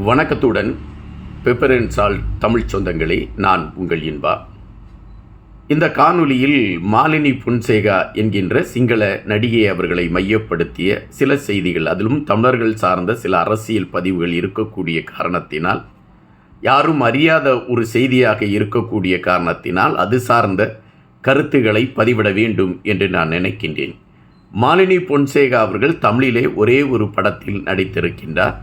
வணக்கத்துடன் pepper and salt Tamil சொந்தங்களே, நான் உங்கள் இன்பா. இந்த காணொளியில் மாலினி பொன்சேகா என்கின்ற சிங்கள நடிகை அவர்களை மையப்படுத்திய சில செய்திகள், அதிலும் தமிழர்கள் சார்ந்த சில அரசியல் பதிவுகள் இருக்கக்கூடிய காரணத்தினால், யாரும் அறியாத ஒரு செய்தியாக இருக்கக்கூடிய காரணத்தினால் அது சார்ந்த கருத்துக்களை பதிவிட வேண்டும் என்று நான் நினைக்கின்றேன். மாலினி பொன்சேகா அவர்கள் தமிழிலே ஒரே ஒரு படத்தில் நடித்திருக்கின்றார்.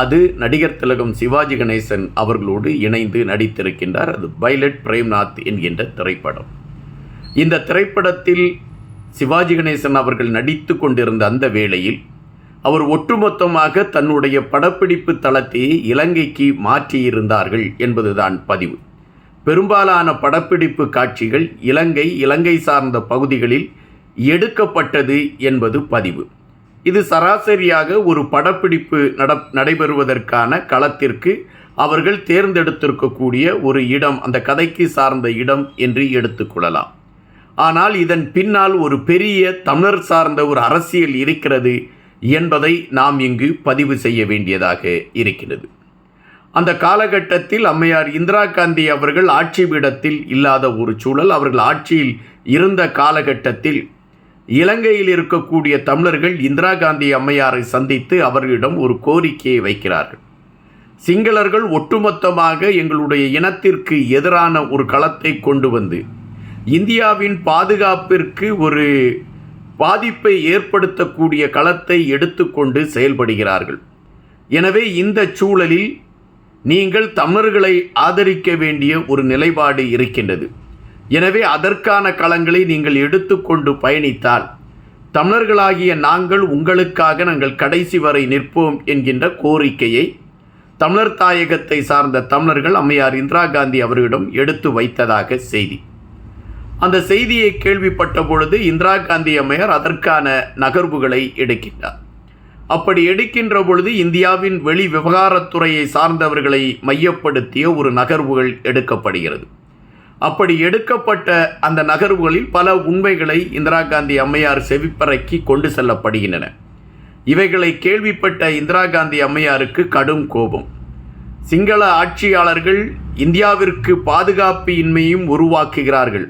அது நடிகர் திலகம் சிவாஜி கணேசன் அவர்களோடு இணைந்து நடித்திருக்கின்றார். அது பைலட் பிரேம்நாத் என்கின்ற திரைப்படம். இந்த திரைப்படத்தில் சிவாஜி கணேசன் அவர்கள் நடித்து கொண்டிருந்த அந்த வேளையில் அவர் ஒட்டுமொத்தமாக தன்னுடைய படப்பிடிப்பு தளத்தையே இலங்கைக்கு மாற்றியிருந்தார்கள் என்பதுதான் பதிவு. பெரும்பாலான படப்பிடிப்பு காட்சிகள் இலங்கை சார்ந்த பகுதிகளில் எடுக்கப்பட்டது என்பது பதிவு. இது சராசரியாக ஒரு படப்பிடிப்பு நடைபெறுவதற்கான களத்திற்கு அவர்கள் தேர்ந்தெடுத்திருக்கக்கூடிய ஒரு இடம், அந்த கதைக்கு சார்ந்த இடம் என்று எடுத்துக்கொள்ளலாம். ஆனால் இதன் பின்னால் ஒரு பெரிய தமிழர் சார்ந்த ஒரு அரசியல் இருக்கிறது என்பதை நாம் இங்கு பதிவு செய்ய வேண்டியதாக இருக்கிறது. அந்த காலகட்டத்தில் அம்மையார் இந்திரா காந்தி அவர்கள் ஆட்சி பீடத்தில் இல்லாத ஒரு சூழல். அவர்கள் ஆட்சியில் இருந்த காலகட்டத்தில் இலங்கையில் இருக்கக்கூடிய தமிழர்கள் இந்திரா காந்தி அம்மையாரை சந்தித்து அவர்களிடம் ஒரு கோரிக்கையை வைக்கிறார்கள். சிங்களர்கள் ஒட்டுமொத்தமாக எங்களுடைய இனத்திற்கு எதிரான ஒரு களத்தை கொண்டு வந்து இந்தியாவின் பாதுகாப்பிற்கு ஒரு பாதிப்பை ஏற்படுத்தக்கூடிய களத்தை எடுத்துக்கொண்டு செயல்படுகிறார்கள். எனவே இந்த சூழலில் நீங்கள் தமிழர்களை ஆதரிக்க வேண்டிய ஒரு நிலைப்பாடு இருக்கின்றது. எனவே அதற்கான களங்களை நீங்கள் எடுத்துக்கொண்டு பயணித்தால் தமிழர்களாகிய நாங்கள் உங்களுக்காக நாங்கள் கடைசி வரை நிற்போம் என்கின்ற கோரிக்கையை தமிழர் தாயகத்தை சார்ந்த தமிழர்கள் அம்மையார் இந்திரா காந்தி அவர்களிடம் எடுத்து வைத்ததாக செய்தி. அந்த செய்தியை கேள்விப்பட்ட பொழுது இந்திரா காந்தி அம்மையார் அதற்கான நகர்வுகளை எடுக்கின்றார். அப்படி எடுக்கின்ற பொழுது இந்தியாவின் வெளி விவகாரத்துறையை சார்ந்தவர்களை மையப்படுத்திய ஒரு நகர்வுகள் எடுக்கப்படுகிறது. அப்படி எடுக்கப்பட்ட அந்த நகர்வுகளில் பல உண்மைகளை இந்திரா காந்தி அம்மையார் செவிப்பறைக்கு கொண்டு செல்லப்படுகின்றன. இவைகளை கேள்விப்பட்ட இந்திரா காந்தி அம்மையாருக்கு கடும் கோபம். சிங்கள ஆட்சியாளர்கள் இந்தியாவிற்கு பாதுகாப்பு இன்மையும் உருவாக்குகிறார்கள்,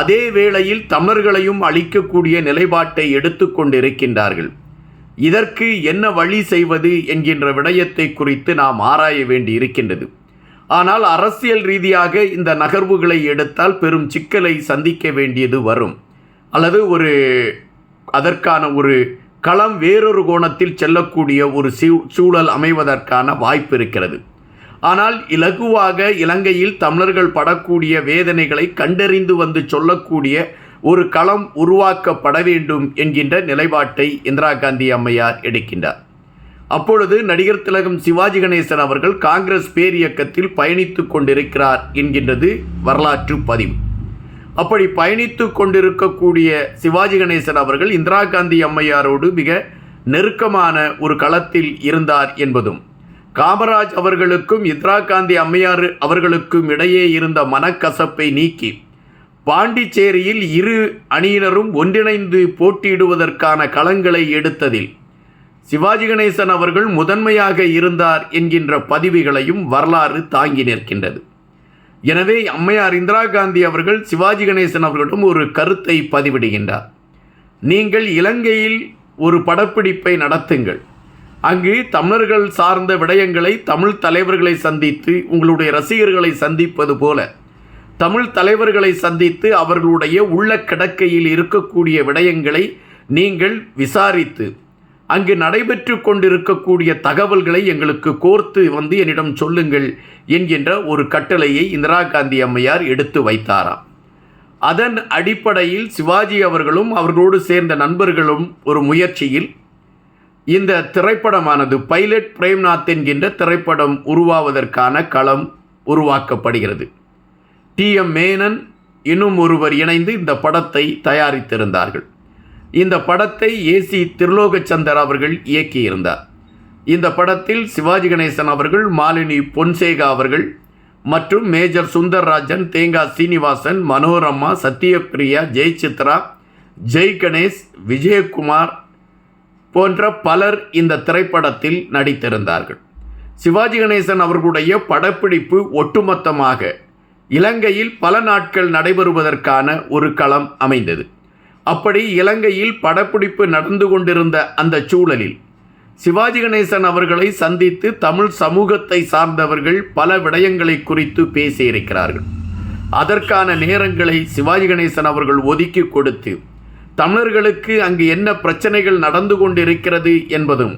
அதே வேளையில் தமிழர்களையும் அழிக்கக்கூடிய நிலைப்பாட்டை எடுத்துக்கொண்டிருக்கின்றார்கள். இதற்கு என்ன வழி செய்வது என்கின்ற விடயத்தை குறித்து நாம் ஆராய வேண்டி இருக்கின்றது. ஆனால் அரசியல் ரீதியாக இந்த நகர்வுகளை எடுத்தால் பெரும் சிக்கலை சந்திக்க வேண்டியது வரும், அல்லது அதற்கான ஒரு களம் வேறொரு கோணத்தில் செல்லக்கூடிய ஒரு சூழல் அமைவதற்கான வாய்ப்பு இருக்கிறது. ஆனால் இலகுவாக இலங்கையில் தமிழர்கள் படக்கூடிய வேதனைகளை கண்டறிந்து வந்து சொல்லக்கூடிய ஒரு களம் உருவாக்கப்பட வேண்டும் என்கின்ற நிலைப்பாட்டை இந்திரா காந்தி அம்மையார் எடுக்கின்றார். அப்பொழுது நடிகர் திலகம் சிவாஜி கணேசன் அவர்கள் காங்கிரஸ் பேரியக்கத்தில் பயணித்து கொண்டிருக்கிறார் என்கின்றது வரலாற்று பதிவு. அப்படி பயணித்து கொண்டிருக்கக்கூடிய சிவாஜி கணேசன் அவர்கள் இந்திரா காந்தி அம்மையாரோடு மிக நெருக்கமான ஒரு களத்தில் இருந்தார் என்பதும், காமராஜ் அவர்களுக்கும் இந்திரா காந்தி அம்மையார் அவர்களுக்கும் இடையே இருந்த மனக்கசப்பை நீக்கி பாண்டிச்சேரியில் இரு அணியினரும் ஒன்றிணைந்து போட்டியிடுவதற்கான களங்களை எடுத்ததில் சிவாஜி கணேசன் அவர்கள் முதன்மையாக இருந்தார் என்கின்ற பதிவுகளையும் வரலாறு தாங்கி நிற்கின்றது. எனவே அம்மையார் இந்திரா காந்தி அவர்கள் சிவாஜி கணேசன் அவர்களிடம் ஒரு கருத்தை பதிவிடுகின்றார். நீங்கள் இலங்கையில் ஒரு படப்பிடிப்பை நடத்துங்கள், அங்கு தமிழர்கள் சார்ந்த விடயங்களை தமிழ் தலைவர்களை சந்தித்து, உங்களுடைய ரசிகர்களை சந்திப்பது போல தமிழ் தலைவர்களை சந்தித்து அவர்களுடைய உள்ள கிடக்கையில் இருக்கக்கூடிய விடயங்களை நீங்கள் விசாரித்து அங்கு நடைபெற்று கொண்டிருக்கக்கூடிய தகவல்களை எங்களுக்கு கோர்த்து வந்து என்னிடம் சொல்லுங்கள் என்கின்ற ஒரு கட்டளையை இந்திரா காந்தி அம்மையார் எடுத்து வைத்தாராம். அதன் அடிப்படையில் சிவாஜி அவர்களும் அவர்களோடு சேர்ந்த நண்பர்களும் ஒரு முயற்சியில் இந்த திரைப்படமானது பைலட் பிரேம்நாத் என்கின்ற திரைப்படம் உருவாவதற்கான களம் உருவாக்கப்படுகிறது. TM மேனன் இன்னும் ஒருவர் இணைந்து இந்த படத்தை தயாரித்திருந்தார்கள். இந்த படத்தை AC திருலோகச்சந்தர் அவர்கள் இயக்கியிருந்தார். இந்த படத்தில் சிவாஜி கணேசன் அவர்கள், மாலினி பொன்சேகா அவர்கள் மற்றும் மேஜர் சுந்தர்ராஜன், தேங்கா சீனிவாசன், மனோரமா, சத்யபிரியா, ஜெயசித்ரா, ஜெய் கணேஷ், விஜயகுமார் போன்ற பலர் இந்த திரைப்படத்தில் நடித்திருந்தார்கள். சிவாஜி கணேசன் அவர்களுடைய படப்பிடிப்பு ஒட்டுமொத்தமாக இலங்கையில் பல நாட்கள் நடைபெறுவதற்கான ஒரு களம் அமைந்தது. அப்படி இலங்கையில் படப்பிடிப்பு நடந்து கொண்டிருந்த அந்த சூழலில் சிவாஜி கணேசன் அவர்களை சந்தித்து தமிழ் சமூகத்தை சார்ந்தவர்கள் பல விடயங்களை குறித்து பேசியிருக்கிறார்கள். அதற்கான நேரங்களை சிவாஜி கணேசன் அவர்கள் ஒதுக்கி கொடுத்து தமிழர்களுக்கு அங்கு என்ன பிரச்சனைகள் நடந்து கொண்டிருக்கிறது என்பதும்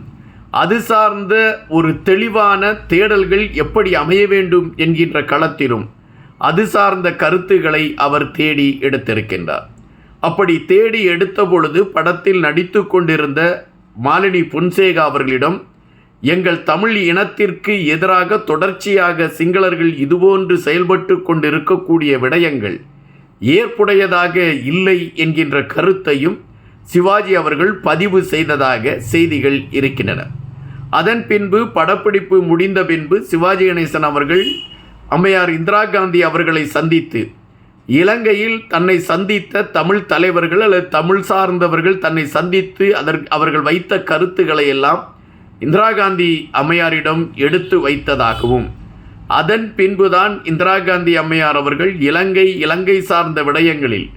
அது சார்ந்த ஒரு தெளிவான தேடல்கள் எப்படி அமைய வேண்டும் என்கின்ற களத்திலும் அது சார்ந்த கருத்துக்களை அவர் தேடி எடுத்திருக்கின்றார். அப்படி தேடி எடுத்த பொழுது படத்தில் நடித்து கொண்டிருந்த மாலினி பொன்சேகா அவர்களிடம் எங்கள் தமிழ் இனத்திற்கு எதிராக தொடர்ச்சியாக சிங்களர்கள் இதுபோன்று செயல்பட்டு கொண்டிருக்கக்கூடிய விடயங்கள் ஏற்புடையதாக இல்லை என்கின்ற கருத்தையும் சிவாஜி அவர்கள் பதிவு செய்ததாக செய்திகள் இருக்கின்றன. அதன் பின்பு படப்பிடிப்பு முடிந்த பின்பு சிவாஜி கணேசன் அவர்கள் அம்மையார் இந்திரா காந்தி அவர்களை சந்தித்து இலங்கையில் தன்னை சந்தித்த தமிழ் தலைவர்கள் அல்லது தமிழ் சார்ந்தவர்கள் தன்னை சந்தித்து அவர்கள் வைத்த கருத்துக்களை எல்லாம் இந்திரா காந்தி அம்மையாரிடம் எடுத்து வைத்ததாகவும் அதன் பின்புதான் இந்திரா காந்தி அம்மையார் அவர்கள் இலங்கை சார்ந்த விடயங்களில்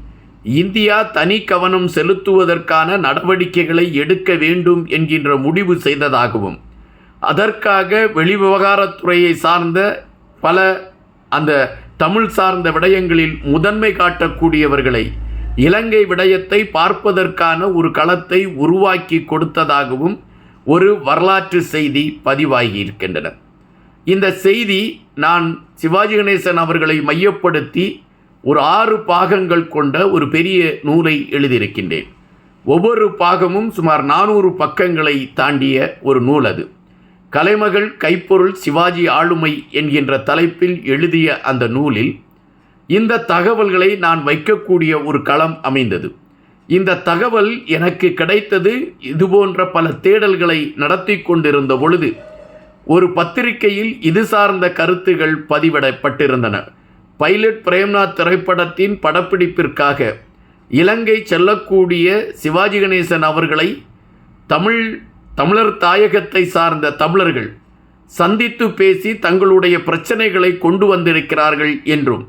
இந்தியா தனி கவனம் செலுத்துவதற்கான நடவடிக்கைகளை எடுக்க வேண்டும் என்கின்ற முடிவு செய்ததாகவும் அதற்காக வெளிவிவகாரத்துறையை சார்ந்த பல அந்த தமிழ் சார்ந்த விடயங்களில் முதன்மை காட்டக்கூடியவர்களை இலங்கை விடயத்தை பார்ப்பதற்கான ஒரு களத்தை உருவாக்கி கொடுத்ததாகவும் ஒரு வரலாற்று செய்தி பதிவாகி இருக்கின்றன. இந்த செய்தி நான் சிவாஜி கணேசன் அவர்களை மையப்படுத்தி ஒரு 6 பாகங்கள் கொண்ட ஒரு பெரிய நூலை எழுதியிருக்கின்றேன். ஒவ்வொரு பாகமும் சுமார் 400 பக்கங்களை தாண்டிய ஒரு நூல். அது கலைமகள் கைப்பொருள் சிவாஜி ஆளுமை என்கின்ற தலைப்பில் எழுதிய அந்த நூலில் இந்த தகவல்களை நான் வைக்கக்கூடிய ஒரு களம் அமைந்தது. இந்த தகவல் எனக்கு கிடைத்தது இதுபோன்ற பல தேடல்களை நடத்தி கொண்டிருந்த பொழுது ஒரு பத்திரிகையில் இது சார்ந்த கருத்துகள் பதிவிடப்பட்டிருந்தன. பைலட் பிரேம்நாத் திரைப்படத்தின் படப்பிடிப்பிற்காக இலங்கை செல்லக்கூடிய சிவாஜி கணேசன் அவர்களை தமிழர் தாயகத்தை சார்ந்த தமிழர்கள் சந்தித்து பேசி தங்களுடைய பிரச்சனைகளை கொண்டு வந்திருக்கிறார்கள் என்றும்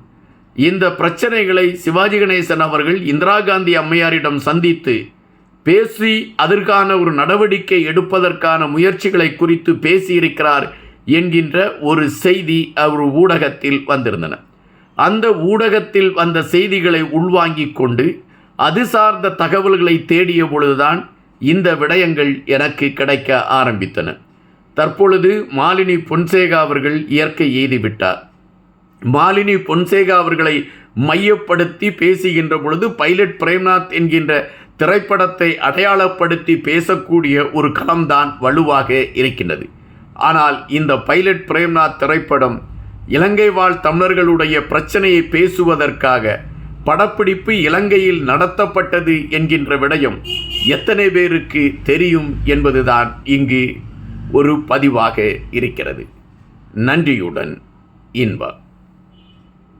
இந்த பிரச்சனைகளை சிவாஜி கணேசன் அவர்கள் இந்திரா காந்தி அம்மையாரிடம் சந்தித்து பேசி அதற்கான ஒரு நடவடிக்கை எடுப்பதற்கான முயற்சிகளை குறித்து பேசியிருக்கிறார் என்கின்ற ஒரு செய்தி ஒரு ஊடகத்தில் வந்திருந்தன. அந்த ஊடகத்தில் வந்த செய்திகளை உள்வாங்கிக் கொண்டு அது சார்ந்த தகவல்களை தேடிய பொழுதுதான் இந்த விடயங்கள் எனக்கு கிடைக்க ஆரம்பித்தன. தற்பொழுது மாலினி பொன்சேகா அவர்கள் இயற்கை எய்திவிட்டார். மாலினி பொன்சேகா அவர்களை மையப்படுத்தி பேசுகின்ற பொழுது பைலட் பிரேம்நாத் என்கின்ற திரைப்படத்தை அடையாளப்படுத்தி பேசக்கூடிய ஒரு களம்தான் வலுவாக இருக்கின்றது. ஆனால் இந்த பைலட் பிரேம்நாத் திரைப்படம் இலங்கை வாழ் தமிழர்களுடைய பிரச்சனையை பேசுவதற்காக படப்பிடிப்பு இலங்கையில் நடத்தப்பட்டது என்கின்ற விடயம் எத்தனை பேருக்கு தெரியும் என்பதுதான் இங்கு ஒரு பதிவாக இருக்கிறது. நன்றியுடன் இன்பா.